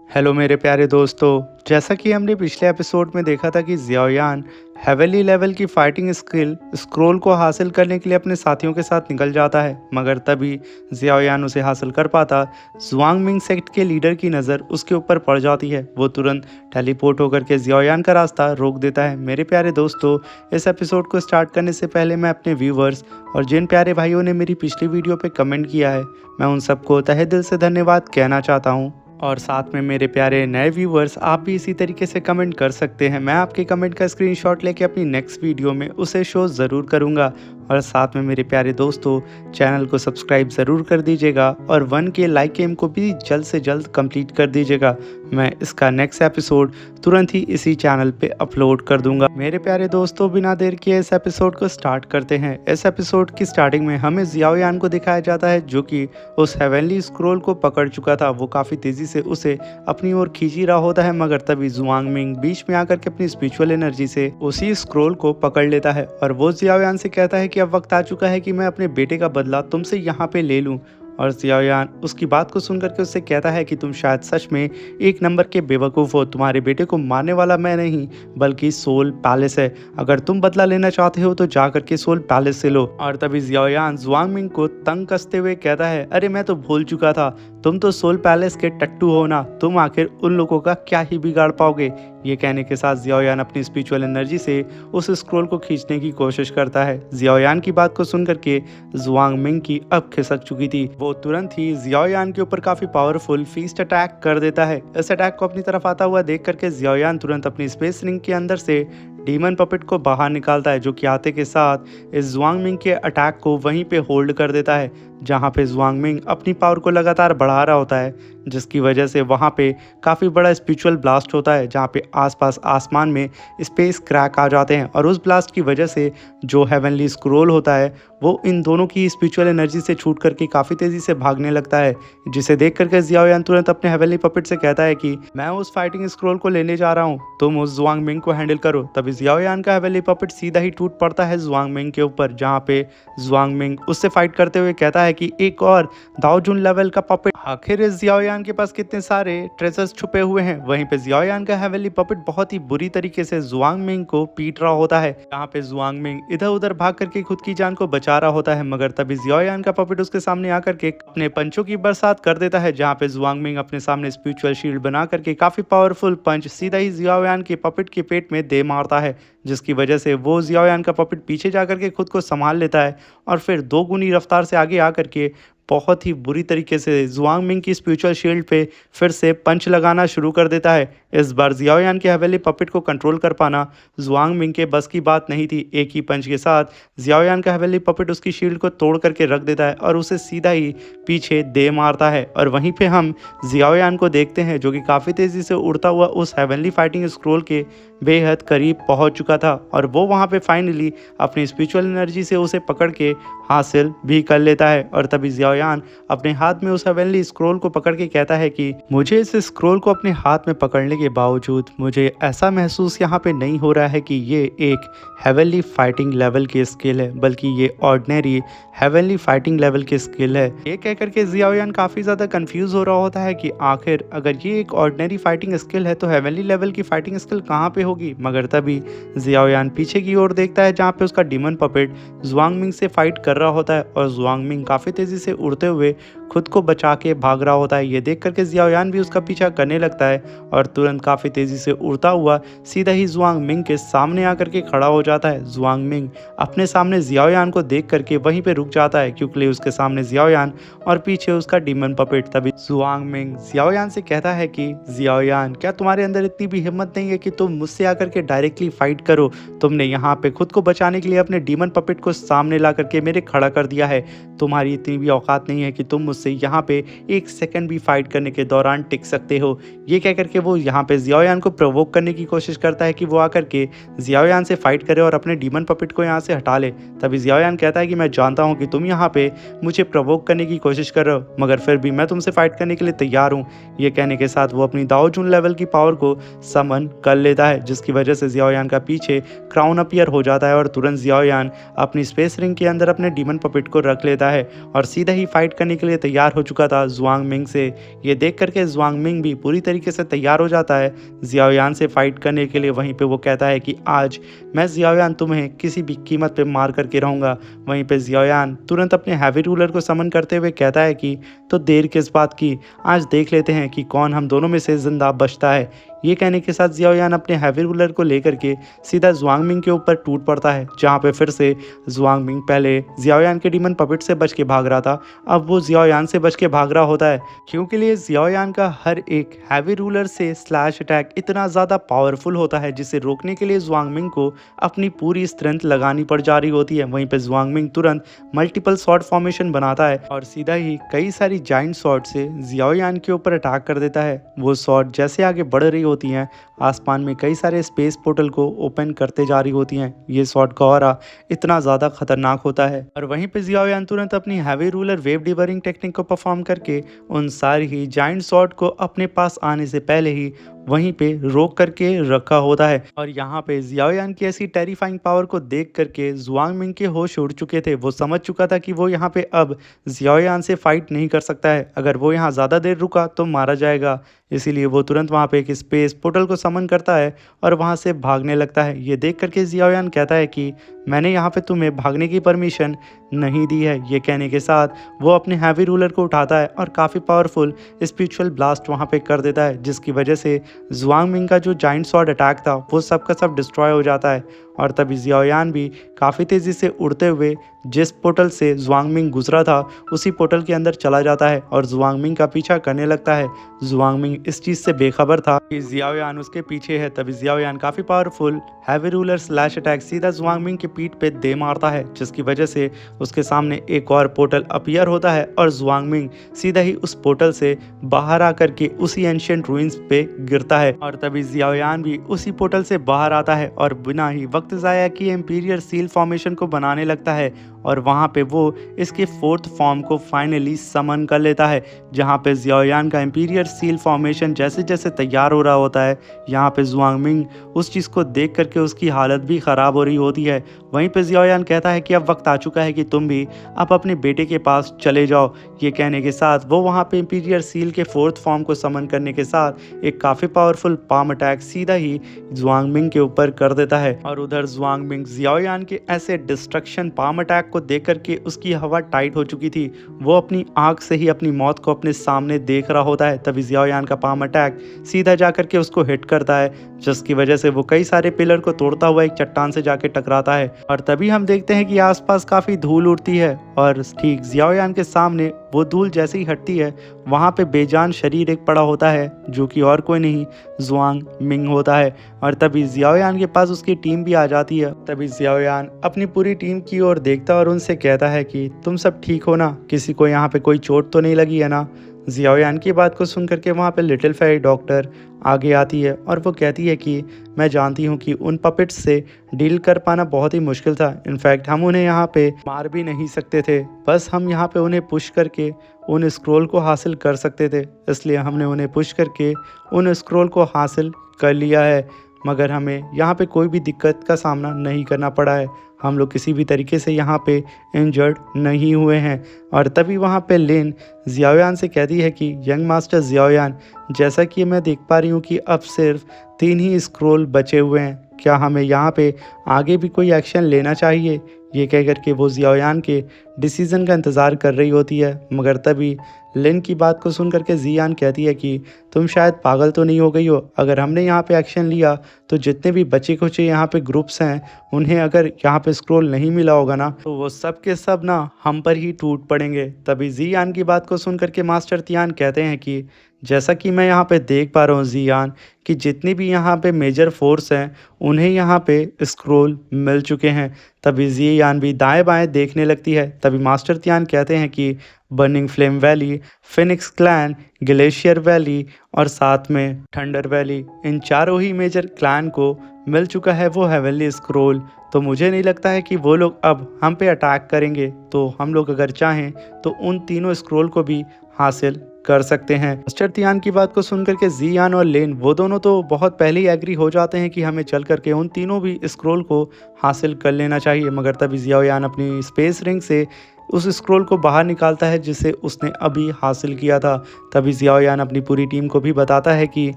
Hello मेरे प्यारे दोस्तों। जैसा कि हमने पिछले एपिसोड में देखा था कि जियाओयान हेवनली लेवल की फाइटिंग स्किल स्क्रोल को हासिल करने के लिए अपने साथियों के साथ निकल जाता है, मगर तभी जियाओयान उसे हासिल कर पाता जुआंग मिंग सेक्ट के लीडर की नज़र उसके ऊपर पड़ जाती है। वो तुरंत टेलीपोर्ट होकर के जियाओयान का रास्ता रोक देता है। मेरे प्यारे दोस्तों, इस एपिसोड को स्टार्ट करने से पहले मैं अपने व्यूवर्स और जिन प्यारे भाइयों ने मेरी पिछली वीडियो पे कमेंट किया है, मैं उन सबको तहे दिल से धन्यवाद कहना चाहता हूँ। और साथ में मेरे प्यारे नए व्यूवर्स, आप भी इसी तरीके से कमेंट कर सकते हैं। मैं आपके कमेंट का स्क्रीनशॉट लेके अपनी नेक्स्ट वीडियो में उसे शो ज़रूर करूंगा। और साथ में मेरे प्यारे दोस्तों, चैनल को सब्सक्राइब ज़रूर कर दीजिएगा और 1K लाइक एम को भी जल्द से जल्द कंप्लीट कर दीजिएगा। मैं इसका नेक्स्ट एपिसोड तुरंत ही इसी चैनल पे अपलोड कर दूंगा। मेरे प्यारे दोस्तों, बिना देर किए इस एपिसोड को स्टार्ट करते हैं। इस एपिसोड की स्टार्टिंग में हमें जियाओयान को दिखाया जाता है, जो कि उस हेवनली स्क्रोल को पकड़ चुका था। वो काफ़ी तेज़ी से उसे अपनी ओर खींच ही रहा होता है, मगर तभी जुआंग मिंग बीच में आकर के अपनी स्पिरिचुअल एनर्जी से उसी स्क्रोल को पकड़ लेता है और वो जियाओयान से कहता है कि अब वक्त आ चुका है कि मैं अपने बेटे का बदला तुमसे यहाँ पे ले लूँ। और जियाओयान उसकी बात को सुनकर के उससे कहता है कि तुम शायद सच में एक नंबर के बेवकूफ़ हो। तुम्हारे बेटे को मारने वाला मैं नहीं, बल्कि सोल पैलेस है। अगर तुम बदला लेना चाहते हो तो जा करके सोल पैलेस से लो। और तभी जियाओयान जुआंग मिंग को तंग कसते हुए कहता है, अरे मैं तो भूल चुका था, तुम तो सोल पैलेस के टट्टू हो ना, तुम आखिर उन लोगों का क्या ही बिगाड़ पाओगे। ये कहने के साथ जियाओयान अपनी स्पिरिचुअल एनर्जी से उस स्क्रोल को खींचने की कोशिश करता है। जियाओयान की बात को सुनकर के जुआंग मिंग की अब खिसक चुकी थी। वो तुरंत ही जियाओयान के ऊपर काफी पावरफुल फीस्ट अटैक कर देता है। इस अटैक को अपनी तरफ आता हुआ देख करके जियाओयान तुरंत अपनी स्पेस रिंग के अंदर से डीमन पपेट को बाहर निकालता है, जो कि आते के साथ इस जुआंग मिंग के अटैक को वहीं पे होल्ड कर देता है, जहां पे जुआंग मिंग अपनी पावर को लगातार बढ़ा रहा होता है, जिसकी वजह से वहां पे काफ़ी बड़ा स्पिरिचुअल ब्लास्ट होता है, जहां पे आसपास आसमान में स्पेस क्रैक आ जाते हैं। और उस ब्लास्ट की वजह से जो हेवनली स्क्रोल होता है वो इन दोनों की स्पिरिचुअल एनर्जी से छूट करके काफ़ी तेज़ी से भागने लगता है, जिसे देख करके जियाओयान तुरंत अपने हेवनली पपेट से कहता है कि मैं उस फाइटिंग स्क्रोल को लेने जा रहा हूँ, तुम उस जुआंग मिंग को हैंडल करो। तभी जियाओयान का हेवनली पपेट सीधा ही टूट पड़ता है जुआंग मिंग के ऊपर, जहाँ पे जुआंग मिंग उससे फाइट करते हुए कहता है कि एक और दाओजुन लेवल का पपेट। आखिर इस जियाओयान के पास कितने सारे ट्रेजर्स छुपे हुए हैं। वहीं पे जियाओयान का हेवनली पपेट बहुत ही बुरी तरीके से जुआंग मिंग को पीट रहा होता है, जहाँ पे जुआंग मिंग इधर उधर भाग करके खुद की जान को बचा रहा होता है, मगर तभी जियाओयान का पपेट उसके सामने आकर के अपने पंचों की बरसात कर देता है, जहाँ पे जुआंग मिंग अपने सामने स्पिरिचुअल शील्ड बना करके काफी पावरफुल पंच सीधा ही जियाओयान के पपेट के पेट में दे मारता है, जिसकी वजह से वो जियाओयान का पपेट पीछे जाकर के खुद को संभाल लेता है और फिर दो गुनी रफ्तार से आगे आकर के बहुत ही बुरी तरीके से जुआंग मिंग की स्पिरिचुअल शील्ड पे फिर से पंच लगाना शुरू कर देता है। इस बार जियाओयान के हवेली पपेट को कंट्रोल कर पाना जुआंग मिंग के बस की बात नहीं थी। एक ही पंच के साथ जियाओयान का हवेली पपेट उसकी शील्ड को तोड़ करके रख देता है और उसे सीधा ही पीछे दे मारता है। और वहीं पे हम जियाओयान को देखते हैं, जो कि काफ़ी तेज़ी से उड़ता हुआ उस हेवनली फाइटिंग स्क्रोल के बेहद करीब पहुंच चुका था, और वो वहां पे फाइनली अपनी स्पिरिचुअल एनर्जी से उसे पकड़ के हासिल भी कर लेता है। और तभी जियाओयान अपने हाथ में उस हेवनली स्क्रोल को पकड़ के कहता है कि मुझे इस स्क्रोल को अपने हाथ में पकड़ने के बावजूद मुझे ऐसा महसूस यहाँ पे नहीं हो रहा है कि ये एक हेवनली फाइटिंग लेवल की स्किल है, बल्कि ये ऑर्डिनरी हेवनली फाइटिंग लेवल की स्किल है। ये कह करके जियाओयान काफ़ी ज़्यादा कंफ्यूज हो रहा होता है कि आखिर अगर ये एक ऑर्डिनरी फाइटिंग स्किल है तो हेवनली लेवल की फाइटिंग स्किल कहाँ पे होगी। मगर तभी जियाओयान पीछे की ओर देखता है, जहाँ पे उसका डीमन पपेट जुआंग मिंग से फाइट कर रहा होता है और जुआंग मिंग काफ़ी तेज़ी से उड़ते हुए खुद को बचा के भाग रहा होता है। ये देख करके जियाओयान भी उसका पीछा करने लगता है और तुरंत काफ़ी तेज़ी से उड़ता हुआ सीधा ही जुआंग मिंग के सामने आकर के खड़ा हो जाता है। जुआंग मिंग अपने सामने जियाओयान को देख करके वहीं पे रुक जाता है, क्योंकि उसके सामने जियाओयान और पीछे उसका डीमन पपेट। तभी जुआंग मिंग जियाओयान से कहता है कि जियाओयान, क्या तुम्हारे अंदर इतनी भी हिम्मत नहीं है कि तुम मुझसे आकर के डायरेक्टली फाइट करो। तुमने यहाँ पे खुद को बचाने के लिए अपने डीमन पपेट को सामने ला करके मेरे खड़ा कर दिया है। तुम्हारी इतनी भी औकात नहीं है कि तुम मुझसे यहाँ पे एक सेकंड भी फाइट करने के दौरान टिक सकते हो। ये कह करके वो यहाँ पे जियाओयान को प्रोवोक करने की कोशिश करता है कि वो आकर के जियाओयान से फाइट करे और अपने डीमन पपेट को यहाँ से हटा ले। तभी जियाओयान कहता है कि मैं जानता हूँ कि तुम यहाँ पे मुझे प्रोवोक करने की कोशिश कर रहे हो, मगर फिर भी मैं तुमसे फाइट करने के लिए तैयार हूँ। ये कहने के साथ वो अपनी दाओजुन लेवल की पावर को समन कर लेता है, जिसकी वजह से जियाओयान का पीछे क्राउन अपीयर हो जाता है और तुरंत जियाओयान अपनी स्पेस रिंग के अंदर अपने डीमन पपेट को रख लेता है और सीधा ही फाइट करने के लिए तैयार हो चुका था जुआंग मिंग से। ये देख करके जुआंग मिंग भी पूरी तरीके से तैयार हो जाता है जियाओयान से फाइट करने के लिए। वहीं पे वो कहता है कि आज मैं जियाओयान तुम्हें किसी भी कीमत पे मार करके रहूँगा। वहीं पे जियाओयान तुरंत अपने हैवी रूलर को समन करते हुए कहता है कि तो देर किस बात की, आज देख लेते हैं कि कौन हम दोनों में से जिंदा बचता है। ये कहने के साथ जियाओयान अपने हैवी रूलर को लेकर के सीधा जुआंग मिंग के ऊपर टूट पड़ता है, जहाँ पे फिर से जुआंग मिंग पहले जियाओयान के डीमन पपेट से बच के भाग रहा था, अब वो जियाओयान से बच के भाग रहा होता है। क्योंकि लिए जियाओयान का हर एक हैवी रूलर से स्लैश अटैक इतना ज़्यादा पावरफुल होता है जिसे रोकने के लिए जुआंग मिंग को अपनी पूरी स्ट्रेंथ लगानी पड़ जा रही होती है। वहीं पे जुआंग मिंग तुरंत मल्टीपल शॉट फॉर्मेशन बनाता है और सीधा ही कई सारी जाइंट शॉट से जियाओयान के ऊपर अटैक कर देता है। वो शॉट जैसे आगे बढ़ रही होती हैं, आसमान में कई सारे स्पेस पोर्टल को ओपन करते जा रही होती हैं। ये शॉट का ऑरा इतना ज़्यादा खतरनाक होता है और वहीं पे जियाओयान तुरंत अपनी हैवी रूलर वेव डिवरिंग टेक्निक को परफॉर्म करके उन सारी ही जाइंट शॉट को अपने पास आने से पहले ही वहीं पे रोक करके रखा होता है। और यहाँ पे जियाओयान की ऐसी टेरिफाइंग पावर को देख करके जुआंग मिंग के होश उड़ चुके थे। वो समझ चुका था कि वो यहाँ पे अब जियाओयान से फाइट नहीं कर सकता है, अगर वो यहाँ ज़्यादा देर रुका तो मारा जाएगा। इसीलिए वो तुरंत वहाँ पे एक स्पेस पोर्टल को समन करता है और वहाँ से भागने लगता है। ये देख करके जियाओयान कहता है कि मैंने यहाँ पे तुम्हें भागने की परमिशन नहीं दी है। ये कहने के साथ वो अपने हैवी रूलर को उठाता है और काफ़ी पावरफुल स्पिरिचुअल ब्लास्ट वहाँ पे कर देता है, जिसकी वजह से जुआंग मिंग का जो जाइंट स्वॉर्ड अटैक था वो सब का सब डिस्ट्रॉय हो जाता है। और तभी जियाओयान भी काफ़ी तेज़ी से उड़ते हुए जिस पोर्टल से जुआंग मिंग गुजरा था उसी पोर्टल के अंदर चला जाता है और जुआंग मिंग का पीछा करने लगता है। जुआंग मिंग इस चीज़ से बेखबर था कि जियाओयान उसके पीछे है। तभी जियाओयान काफ़ी powerful heavy ruler slash attack सीधा जुआंग मिंग के पीठ पे दे मारता है, जिसकी वजह से उसके सामने एक और पोर्टल अपीयर होता है और जुआंग मिंग सीधा ही उस पोर्टल से बाहर आकर के उसी एंशिएंट रूइंस पे गिरता है। और तभी जियाओयान भी उसी पोर्टल से बाहर आता है और बिना ही वक्त ज़ाया किए एम्पीरियर सील फॉर्मेशन को बनाने लगता है और वहाँ पे वो इसके फोर्थ फॉर्म को फाइनली समन कर लेता है। जहाँ पे जियाओयान का एम्पीरियर सील फॉर्मेशन जैसे जैसे तैयार हो रहा होता है, यहाँ पे जुआंग मिंग उस चीज़ को देख करके उसकी हालत भी ख़राब हो रही होती है। वहीं पे जियाओयान कहता है कि अब वक्त आ चुका है कि तुम भी अब अपने बेटे के पास चले जाओ। ये कहने के साथ वो वहाँ पे एम्पीरियर सील के फोर्थ फॉर्म को समन करने के साथ एक काफ़ी पावरफुल पाम अटैक सीधा ही जुआंग मिंग के ऊपर कर देता है। और उधर जुआंग मिंग जियाओयान के ऐसे डिस्ट्रक्शन पाम अटैक को देख करके उसकी हवा टाइट हो चुकी थी, वो अपनी आंख से ही अपनी मौत को अपने सामने देख रहा होता है। तभी जियाओयान का पाम अटैक सीधा जा करके उसको हिट करता है, जिसकी वजह से वो कई सारे पिलर को तोड़ता हुआ एक चट्टान से जाके टकराता है। और तभी हम देखते हैं कि आसपास काफ़ी धूल उड़ती है और ठीक जियाओयान के सामने वो धूल जैसे ही हटती है वहाँ पे बेजान शरीर एक पड़ा होता है, जो कि और कोई नहीं जुआंग मिंग होता है। और तभी जियाओयान के पास उसकी टीम भी आ जाती है। तभी जियाओयान अपनी पूरी टीम की ओर देखता और उनसे कहता है कि तुम सब ठीक हो ना, किसी को यहाँ पे कोई चोट तो नहीं लगी है ना। जियाओयान की बात को सुन करके वहाँ पे लिटिल फेरी डॉक्टर आगे आती है और वो कहती है कि मैं जानती हूँ कि उन पपेट्स से डील कर पाना बहुत ही मुश्किल था। इनफैक्ट हम उन्हें यहाँ पे मार भी नहीं सकते थे, बस हम यहाँ पे उन्हें पुश करके उन स्क्रोल को हासिल कर सकते थे, इसलिए हमने उन्हें पुश करके उन स्क्रोल को हासिल कर लिया है। मगर हमें यहाँ पे कोई भी दिक्कत का सामना नहीं करना पड़ा है, हम लोग किसी भी तरीके से यहाँ पे इंजर्ड नहीं हुए हैं। और तभी वहाँ पे लिन जियाओयान से कहती है कि यंग मास्टर जियाओयान, जैसा कि मैं देख पा रही हूँ कि अब सिर्फ 3 ही स्क्रोल बचे हुए हैं, क्या हमें यहाँ पे आगे भी कोई एक्शन लेना चाहिए। ये कह करके वो जियाओयान के डिसीज़न का इंतज़ार कर रही होती है। मगर तभी लिन की बात को सुन करके जियान कहती है कि तुम शायद पागल तो नहीं हो गई हो, अगर हमने यहाँ पे एक्शन लिया तो जितने भी बचे खुचे यहाँ पे ग्रुप्स हैं उन्हें अगर यहाँ पे स्क्रोल नहीं मिला होगा ना तो वो सब के सब ना हम पर ही टूट पड़ेंगे। तभी जियान की बात को सुन करके मास्टर तियान कहते हैं कि जैसा कि मैं यहाँ पे देख पा रहा हूँ जियान कि जितनी भी यहाँ पे मेजर फोर्स हैं उन्हें यहाँ पे स्क्रोल मिल चुके हैं। तभी जियान भी दाएं बाएं देखने लगती है। तभी मास्टर तियान कहते हैं कि burning flame valley, Phoenix clan, glacier valley और साथ में थंडर वैली, इन चारों ही मेजर क्लैन को मिल चुका है वो हेवनली स्क्रोल। तो मुझे नहीं लगता है कि वो लोग अब हम पे अटैक करेंगे, तो हम लोग अगर चाहें तो उन तीनों स्क्रोल को भी हासिल कर सकते हैं। मास्टर तियान की बात को सुनकर के जियान और लेन वो दोनों तो बहुत पहले ही एग्री हो जाते हैं कि हमें चल करके उन तीनों भी स्क्रोल को हासिल कर लेना चाहिए। मगर तभी जियाओयान अपनी स्पेस रिंग से उस स्क्रोल को बाहर निकालता है जिसे उसने अभी हासिल किया था। तभी ज़ियाओयान अपनी पूरी टीम को भी बताता है कि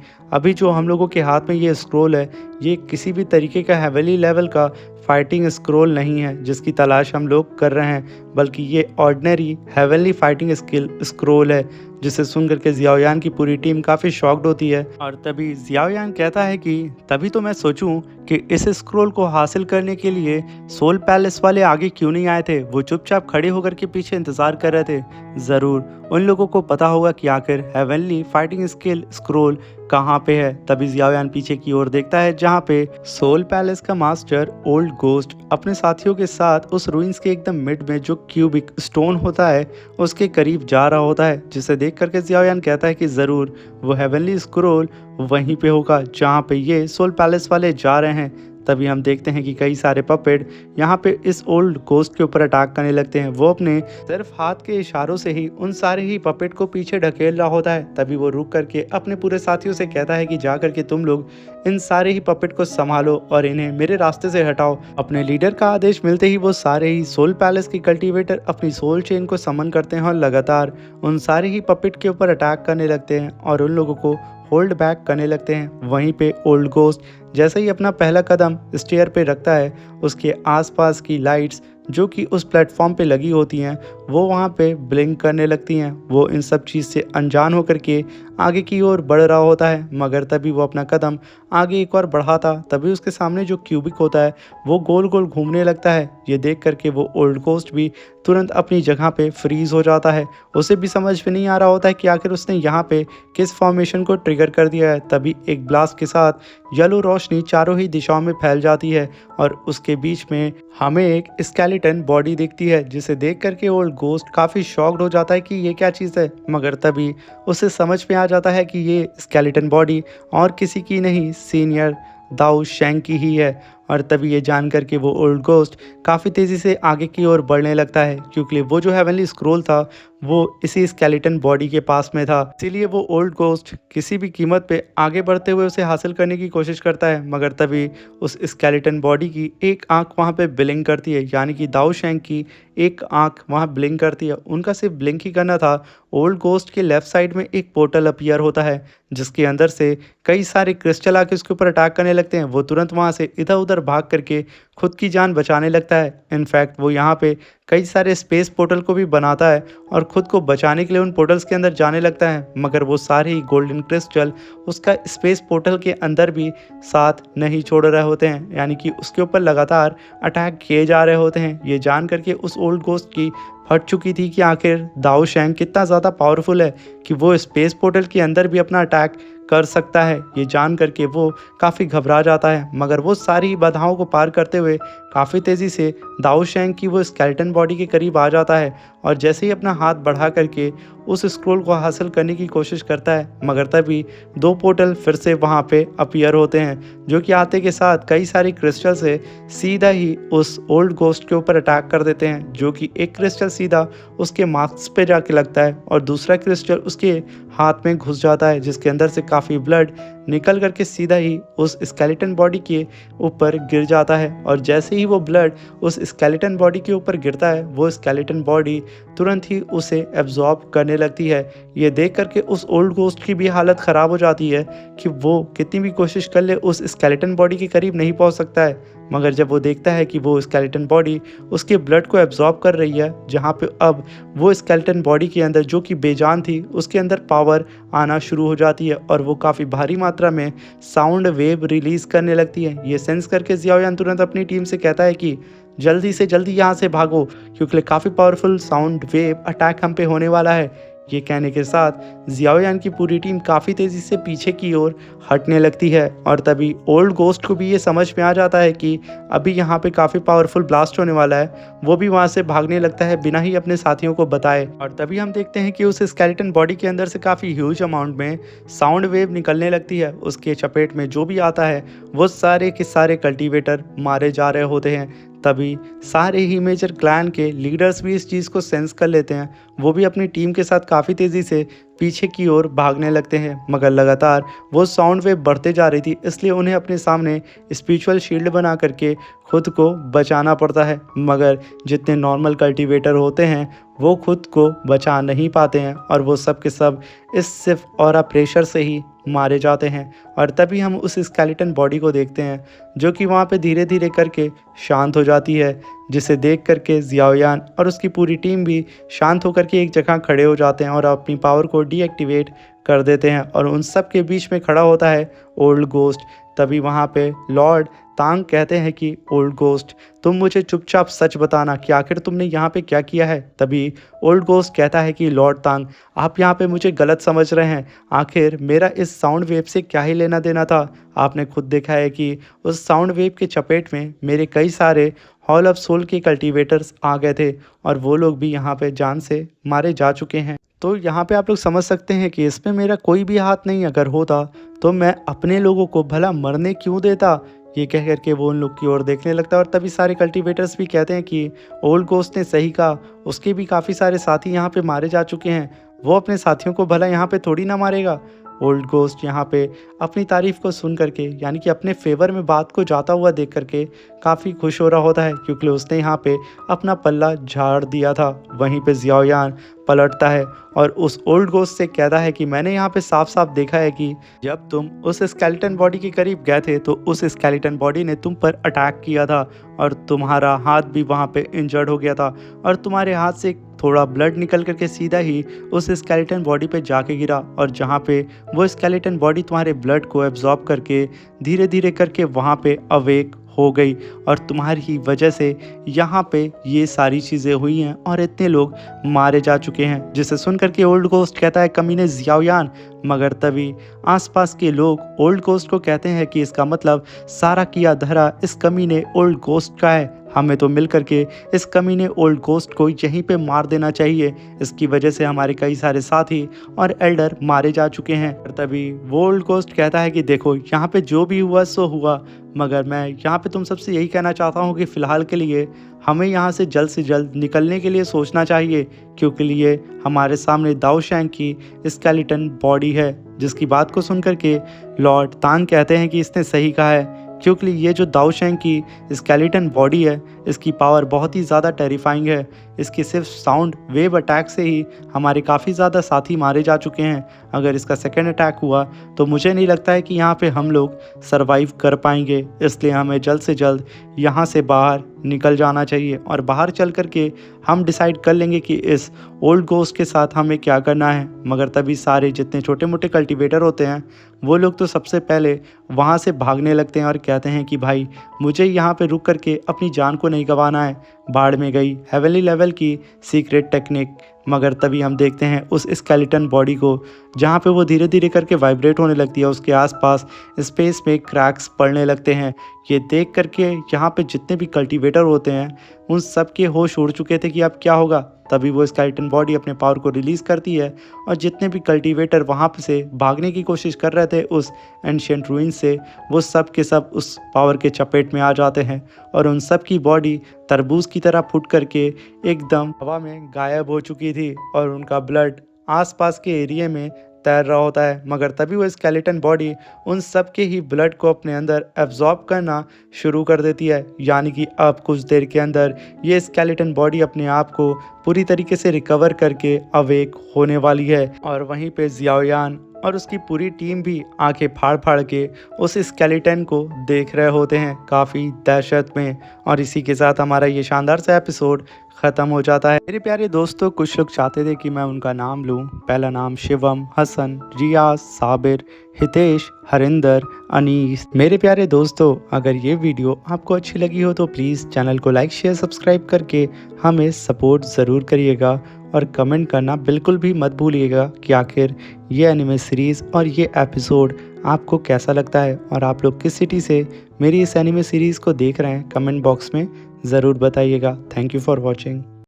अभी जो हम लोगों के हाथ में ये स्क्रोल है, ये किसी भी तरीके का हेवनली लेवल का फाइटिंग स्क्रोल नहीं है जिसकी तलाश हम लोग कर रहे हैं, बल्कि ये ordinary heavenly fighting skill scroll है। जिसे सुन करके ज़ियाओयान की पूरी टीम काफ़ी शॉक्ड होती है और तभी ज़ियाओयान कहता है कि तभी तो मैं सोचूं कि इस स्क्रोल को हासिल करने के लिए सोल पैलेस वाले आगे क्यों नहीं आए थे। वो चुपचाप खड़े होकर के पीछे इंतज़ार कर रहे थे। ज़रूर उन लोगों को पता होगा कि आखिर हेवनली फाइटिंग स्किल स्क्रोल कहाँ पे है। तभी ज़ियाओयान पीछे की ओर देखता है जहाँ पे सोल पैलेस का मास्टर ओल्ड गोस्ट अपने साथियों के साथ उस रूइंस के एकदम मिड में जो क्यूबिक स्टोन होता है उसके करीब जा रहा होता है। जिसे देख करके ज़ियाओयान कहता है कि ज़रूर वो हेवनली स्क्रोल वहीं पे होगा जहाँ पे ये सोल पैलेस वाले जा रहे हैं। तभी हम देखते हैं कि कई सारे पपेट यहाँ पे इस ओल्ड गोस्ट के ऊपर अटैक करने लगते हैं। वो अपने सिर्फ हाथ के इशारों से ही उन सारे ही पपेट को पीछे ढकेल रहा होता है। तभी वो रुक करके अपने पूरे साथियों से कहता है कि जा करके तुम लोग इन सारे ही पपेट को संभालो और इन्हें मेरे रास्ते से हटाओ। अपने लीडर का आदेश मिलते ही वो सारे ही सोल पैलेस के कल्टीवेटर अपनी सोल चेन को समन करते हैं और लगातार उन सारे ही पपेट के ऊपर अटैक करने लगते हैं और उन लोगों को होल्ड बैक करने लगते हैं। वहीं पे ओल्ड गोस्ट जैसे ही अपना पहला कदम स्टेयर पे रखता है, उसके आसपास की लाइट्स जो कि उस प्लेटफॉर्म पे लगी होती हैं वो वहाँ पे ब्लिंक करने लगती हैं। वो इन सब चीज़ से अनजान होकर के आगे की ओर बढ़ रहा होता है, मगर तभी वो अपना कदम आगे एक और बढ़ाता तभी उसके सामने जो क्यूबिक होता है वो गोल गोल घूमने लगता है। ये देख करके वो ओल्ड गोस्ट भी तुरंत अपनी जगह पे फ्रीज हो जाता है। उसे भी समझ में नहीं आ रहा होता है कि आखिर उसने यहाँ पे किस फॉर्मेशन को ट्रिगर कर दिया है। तभी एक ब्लास्ट के साथ येलो रोशनी चारों ही दिशाओं में फैल जाती है और उसके बीच में हमें एक स्केलेटन बॉडी दिखती है। जिसे देख करके ओल्ड गोस्ट काफ़ी शॉक्ड हो जाता है कि ये क्या चीज़ है, मगर तभी उसे समझ में आ जाता है कि ये स्केलेटन बॉडी और किसी की नहीं, सीनियर दाऊ शेंग की ही है। और तभी ये जान करके वो ओल्ड गोस्ट काफ़ी तेज़ी से आगे की ओर बढ़ने लगता है, क्योंकि वो जो हेवनली स्क्रोल था वो इसी स्केलेटन बॉडी के पास में था। इसीलिए वो ओल्ड गोस्ट किसी भी कीमत पे आगे बढ़ते हुए उसे हासिल करने की कोशिश करता है। मगर तभी उस स्केलेटन बॉडी की एक आंख वहाँ पे ब्लिंक करती है, यानी कि दाऊ शेंग की एक आंख वहाँ ब्लिंक करती है। उनका सिर्फ ब्लिंक ही करना था। ओल्ड गोस्ट के लेफ्ट साइड में एक पोर्टल अपीयर होता है जिसके अंदर से कई सारे क्रिस्टल आके उसके ऊपर अटैक करने लगते हैं। वो तुरंत वहाँ से इधर उधर भाग करके खुद की जान बचाने लगता है। इनफैक्ट वो यहाँ पे कई सारे स्पेस पोर्टल को भी बनाता है और ख़ुद को बचाने के लिए उन पोर्टल्स के अंदर जाने लगता है। मगर वो सारे ही गोल्डन क्रिस्टल उसका स्पेस पोर्टल के अंदर भी साथ नहीं छोड़ रहे होते हैं, यानी कि उसके ऊपर लगातार अटैक किए जा रहे होते हैं। ये जान करके उस ओल्ड गोस्ट की फट चुकी थी कि आखिर दाऊ शेंग कितना ज़्यादा पावरफुल है कि वो स्पेस पोर्टल के अंदर भी अपना अटैक कर सकता है। ये जान करके वो काफ़ी घबरा जाता है, मगर वो सारी बाधाओं को पार करते हुए काफ़ी तेज़ी से दाऊ शेंग की वो स्केलेटन बॉडी के करीब आ जाता है और जैसे ही अपना हाथ बढ़ा करके उस स्क्रोल को हासिल करने की कोशिश करता है, मगर तभी दो पोर्टल फिर से वहाँ पे अपीयर होते हैं जो कि आते के साथ कई सारे क्रिस्टल से सीधा ही उस ओल्ड गोस्ट के ऊपर अटैक कर देते हैं। जो कि एक क्रिस्टल सीधा उसके मास्क पे जाके लगता है और दूसरा क्रिस्टल उसके हाथ में घुस जाता है, जिसके अंदर से काफ़ी ब्लड निकल करके सीधा ही उस स्केलेटन बॉडी के ऊपर गिर जाता है। और जैसे ही वो ब्लड उस स्केलेटन बॉडी के ऊपर गिरता है वो स्केलेटन बॉडी तुरंत ही उसे एब्जॉर्ब करने लगती है। ये देख करके उस ओल्ड गोस्ट की भी हालत ख़राब हो जाती है कि वो कितनी भी कोशिश कर ले उस स्केलेटन बॉडी के करीब नहीं पहुंच सकता है। मगर जब वो देखता है कि वो स्केलेटन बॉडी उसके ब्लड को एब्जॉर्ब कर रही है, जहाँ पे अब वो स्केलेटन बॉडी के अंदर जो कि बेजान थी उसके अंदर पावर आना शुरू हो जाती है और वो काफ़ी भारी मात्रा में साउंड वेव रिलीज़ करने लगती है। ये सेंस करके ज़ियाओयान तुरंत अपनी टीम से कहता है कि जल्दी से जल्दी यहाँ से भागो, क्योंकि काफ़ी पावरफुल साउंड वेव अटैक हम पे होने वाला है। ये कहने के साथ ज़ियाओयान की पूरी टीम काफ़ी तेज़ी से पीछे की ओर हटने लगती है और तभी ओल्ड गोस्ट को भी ये समझ में आ जाता है कि अभी यहाँ पे काफ़ी पावरफुल ब्लास्ट होने वाला है। वो भी वहाँ से भागने लगता है बिना ही अपने साथियों को बताए। और तभी हम देखते हैं कि उस स्केलेटन बॉडी के अंदर से काफ़ी ह्यूज अमाउंट में साउंड वेव निकलने लगती है। उसके चपेट में जो भी आता है वो सारे के सारे कल्टीवेटर मारे जा रहे होते हैं। तभी सारे ही मेजर क्लैन के लीडर्स भी इस चीज़ को सेंस कर लेते हैं। वो भी अपनी टीम के साथ काफ़ी तेज़ी से पीछे की ओर भागने लगते हैं, मगर लगातार वो साउंड वेव बढ़ते जा रही थी, इसलिए उन्हें अपने सामने स्पिरिचुअल शील्ड बना करके खुद को बचाना पड़ता है। मगर जितने नॉर्मल कल्टीवेटर होते हैं वो खुद को बचा नहीं पाते हैं और वो सब के सब इस सिर्फ ऑरा प्रेशर से ही मारे जाते हैं। और तभी हम उस स्केलेटन बॉडी को देखते हैं जो कि वहाँ पे धीरे धीरे करके शांत हो जाती है, जिसे देख करके जियाओयान और उसकी पूरी टीम भी शांत होकर के एक जगह खड़े हो जाते हैं और अपनी पावर को डीएक्टिवेट कर देते हैं। और उन सब के बीच में खड़ा होता है ओल्ड गोस्ट। तभी वहाँ पे लॉर्ड तांग कहते हैं कि ओल्ड गोस्ट, तुम मुझे चुपचाप सच बताना कि आखिर तुमने यहाँ पे क्या किया है। तभी ओल्ड गोस्ट कहता है कि लॉर्ड तांग, आप यहाँ पे मुझे गलत समझ रहे हैं। आखिर मेरा इस साउंड वेव से क्या ही लेना देना था। आपने खुद देखा है कि उस साउंड वेव के चपेट में मेरे कई सारे हॉल ऑफ सोल के कल्टीवेटर्स आ गए थे और वो लोग भी यहाँ पे जान से मारे जा चुके हैं। तो यहाँ पे आप लोग समझ सकते हैं कि इसमें मेरा कोई भी हाथ नहीं अगर होता तो मैं अपने लोगों को भला मरने क्यों देता। ये कह करके वो उन लोग की ओर देखने लगता है और तभी सारे कल्टीवेटर्स भी कहते हैं कि ओल्ड गोस्ट ने सही कहा, उसके भी काफ़ी सारे साथी यहाँ पे मारे जा चुके हैं, वो अपने साथियों को भला यहाँ पे थोड़ी ना मारेगा। ओल्ड गोस्ट यहाँ पे अपनी तारीफ को सुन करके, यानी कि अपने फेवर में बात को जाता हुआ देख करके काफ़ी खुश हो रहा होता है, क्योंकि उसने यहाँ पे अपना पल्ला झाड़ दिया था। वहीं पे जियाओयान पलटता है और उस ओल्ड गोस्ट से कहता है कि मैंने यहाँ पे साफ साफ देखा है कि जब तुम उस स्केलेटन बॉडी के करीब गए थे तो उस स्केलेटन बॉडी ने तुम पर अटैक किया था और तुम्हारा हाथ भी वहाँ पे इंजर्ड हो गया था और तुम्हारे हाथ से थोड़ा ब्लड निकल करके सीधा ही उस स्केलेटन बॉडी पे जाके गिरा और जहाँ पे वो स्केलेटन बॉडी तुम्हारे ब्लड को एब्जॉर्ब करके धीरे धीरे करके वहाँ पे अवेक हो गई और तुम्हारी ही वजह से यहाँ पे ये सारी चीज़ें हुई हैं और इतने लोग मारे जा चुके हैं। जिसे सुन करके ओल्ड गोस्ट कहता है कमीने जियाओयान, मगर तभी आसपास के लोग ओल्ड गोस्ट को कहते हैं कि इसका मतलब सारा किया धरा इस कमीने ओल्ड गोस्ट का है, हमें तो मिल करके इस कमीने ओल्ड गोस्ट को यहीं पे मार देना चाहिए, इसकी वजह से हमारे कई सारे साथी और एल्डर मारे जा चुके हैं। तभी वो ओल्ड गोस्ट कहता है कि देखो यहाँ पे जो भी हुआ सो हुआ, मगर मैं यहाँ पे तुम सबसे यही कहना चाहता हूँ कि फ़िलहाल के लिए हमें यहाँ से जल्द निकलने के लिए सोचना चाहिए, क्योंकि लिए हमारे सामने दाओ शैंग की स्केलेटन बॉडी है। जिसकी बात को सुनकर के लॉर्ड तांग कहते हैं कि इसने सही कहा है, क्योंकि ये जो दाओ शैंग की स्केलेटन बॉडी है इसकी पावर बहुत ही ज़्यादा टेरिफाइंग है। इसकी सिर्फ साउंड वेव अटैक से ही हमारे काफ़ी ज़्यादा साथी मारे जा चुके हैं। अगर इसका सेकेंड अटैक हुआ तो मुझे नहीं लगता है कि यहाँ पे हम लोग सरवाइव कर पाएंगे, इसलिए हमें जल्द से जल्द यहाँ से बाहर निकल जाना चाहिए और बाहर चल कर के हम डिसाइड कर लेंगे कि इस ओल्ड गोस्ट के साथ हमें क्या करना है। मगर तभी सारे जितने छोटे मोटे कल्टीवेटर होते हैं वो लोग तो सबसे पहले वहाँ से भागने लगते हैं और कहते हैं कि भाई मुझे यहाँ पे रुक करके अपनी जान को नहीं गंवाना है। बाढ़ में गई हेवनली लेवल की सीक्रेट टेक्निक। मगर तभी हम देखते हैं उस स्केलेटन बॉडी को जहाँ पे वो धीरे धीरे करके वाइब्रेट होने लगती है, उसके आसपास स्पेस में क्रैक्स पड़ने लगते हैं। ये देख करके यहाँ पे जितने भी कल्टीवेटर होते हैं उन सब के होश उड़ चुके थे कि अब क्या होगा। तभी वो स्केलेटन बॉडी अपने पावर को रिलीज़ करती है और जितने भी कल्टीवेटर वहाँ पे से भागने की कोशिश कर रहे थे उस एंशिएंट रूइन से, वो सब के सब उस पावर के चपेट में आ जाते हैं और उन सब की बॉडी तरबूज की तरह फूट करके एकदम हवा में गायब हो चुकी थी और उनका ब्लड आसपास के एरिया में तैर रहा होता है। मगर तभी वो स्केलेटन बॉडी उन सब के ही ब्लड को अपने अंदर एब्जॉर्ब करना शुरू कर देती है, यानी कि अब कुछ देर के अंदर ये स्केलेटन बॉडी अपने आप को पूरी तरीके से रिकवर करके अवेक होने वाली है। और वहीं पे जियाओयान और उसकी पूरी टीम भी आंखें फाड़ फाड़ के उस स्केलेटन को देख रहे होते हैं काफ़ी दहशत में। और इसी के साथ हमारा ये शानदार सा एपिसोड ख़त्म हो जाता है। मेरे प्यारे दोस्तों, कुछ लोग चाहते थे कि मैं उनका नाम लूं। पहला नाम शिवम, हसन, रियाज, साबिर, हितेश, हरिंदर, अनीस। मेरे प्यारे दोस्तों, अगर ये वीडियो आपको अच्छी लगी हो तो प्लीज़ चैनल को लाइक शेयर सब्सक्राइब करके हमें सपोर्ट ज़रूर करिएगा और कमेंट करना बिल्कुल भी मत भूलिएगा कि आखिर ये एनिमे सीरीज़ और ये एपिसोड आपको कैसा लगता है और आप लोग किस सिटी से मेरी इस एनिमे सीरीज़ को देख रहे हैं। कमेंट बॉक्स में ज़रूर बताइएगा। Thank you for watching.